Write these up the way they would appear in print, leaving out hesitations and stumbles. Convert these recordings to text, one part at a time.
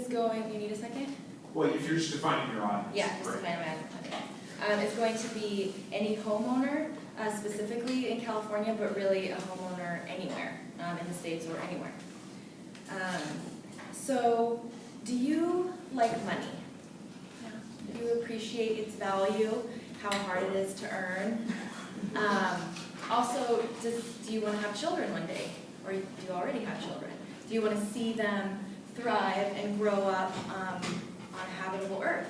going, you need a second? Well, if you're just defining your audience. Yeah, just defining my audience. It's going to be any homeowner, specifically in California, but really a homeowner anywhere in the States or anywhere. So, do you like money? Do you appreciate its value, how hard it is to earn? Also, do you want to have children one day? Or do you already have children? Do you want to see them thrive and grow up on a habitable Earth?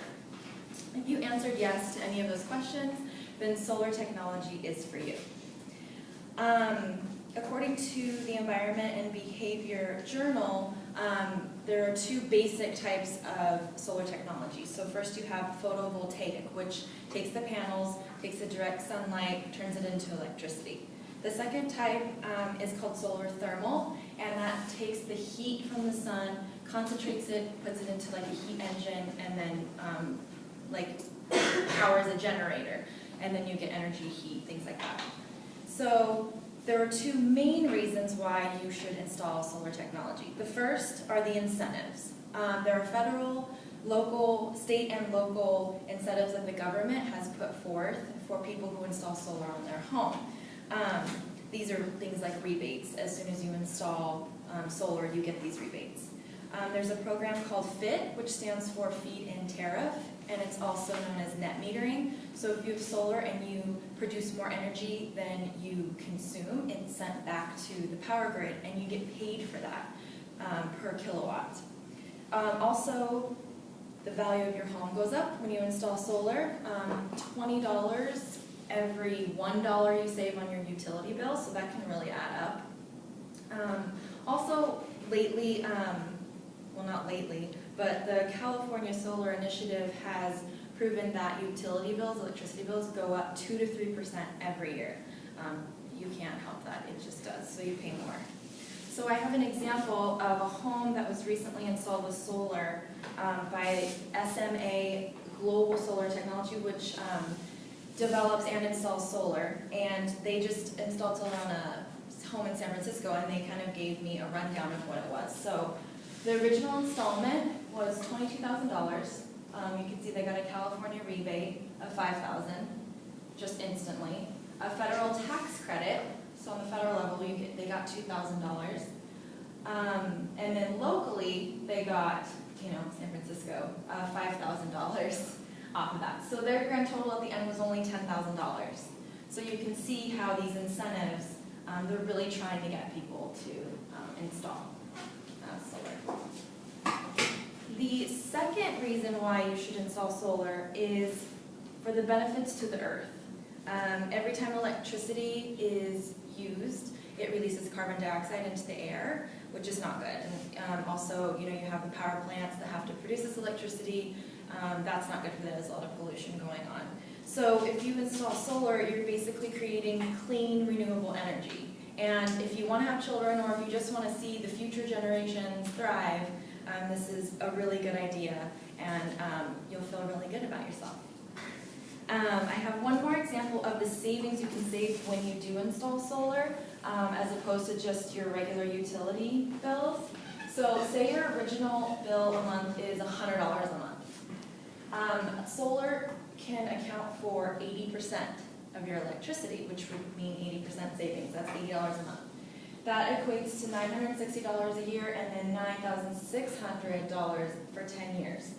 If you answered yes to any of those questions, then solar technology is for you. According to the Environment and Behavior Journal, there are two basic types of solar technology. So first you have photovoltaic, which takes the panels, takes the direct sunlight, turns it into electricity. The second type is called solar thermal, and that takes the heat from the sun, concentrates it, puts it into like a heat engine, and then like powers a generator, and then you get energy, heat, things like that. So there are two main reasons why you should install solar technology. The first are the incentives. There are federal, local, state and local incentives that the government has put forth for people who install solar on their home. These are things like rebates. As soon as you install solar, you get these rebates. There's a program called FIT, which stands for Feed-in Tariff, and it's also known as net metering. So if you have solar and you produce more energy than you consume, it's sent back to the power grid, and you get paid for that per kilowatt. Also, the value of your home goes up when you install solar. $20 every $1 you save on your utility bill, so that can really add up. Also, lately, well, not lately, but the California Solar Initiative has proven that utility bills, electricity bills, go up 2 to 3% every year. You can't help that, it just does, so you pay more. So I have an example of a home that was recently installed with solar by SMA Global Solar Technology, which develops and installs solar, and they just installed solar on a home in San Francisco, and they kind of gave me a rundown of what it was. So the original installment was $22,000. You can see they got a California rebate of $5,000 just instantly. A federal tax credit, so on the federal level they got $2,000. And then locally they got, San Francisco, $5,000 off of that. So their grand total at the end was only $10,000. So you can see how these incentives, they're really trying to get people to install solar. The second reason why you should install solar is for the benefits to the earth. Every time electricity is used, it releases carbon dioxide into the air, which is not good. And also, you have the power plants that have to produce this electricity. That's not good for them. There's a lot of pollution going on. So if you install solar, you're basically creating clean, renewable energy. And if you want to have children, or if you just want to see the future generations thrive, this is a really good idea, and you'll feel really good about yourself. I have one more example of the savings you can save when you do install solar, as opposed to just your regular utility bills. So say your original bill a month is $100 a month. Solar can account for 80% of your electricity, which would mean 80% savings. That's $80 a month. That equates to $960 a year, and then $9,600 for 10 years.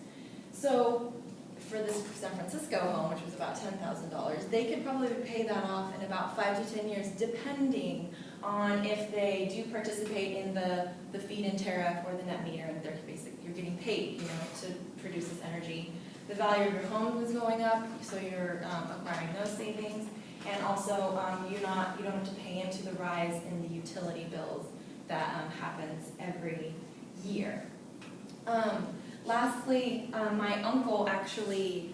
So for this San Francisco home, which was about $10,000, they could probably pay that off in about 5 to 10 years, depending on if they do participate in the feed-in tariff or the net meter, and you're getting paid, to produce this energy. The value of your home is going up, so you're acquiring those savings, and also you don't have to pay into the rise in the utility bills that happens every year. Lastly, my uncle actually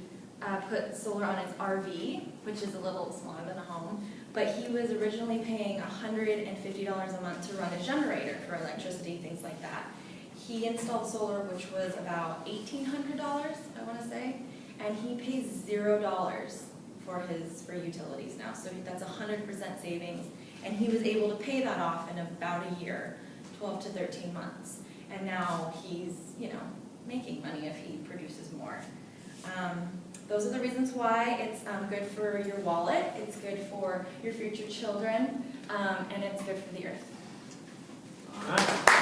put solar on his RV, which is a little smaller than a home, but he was originally paying $150 a month to run a generator for electricity, things like that. He installed solar, which was about $1,800, I want to say, and he pays $0 for utilities now. So that's 100% savings, and he was able to pay that off in about a year, 12 to 13 months. And now he's, making money if he produces more. Those are the reasons why it's good for your wallet, it's good for your future children, and it's good for the earth. All right.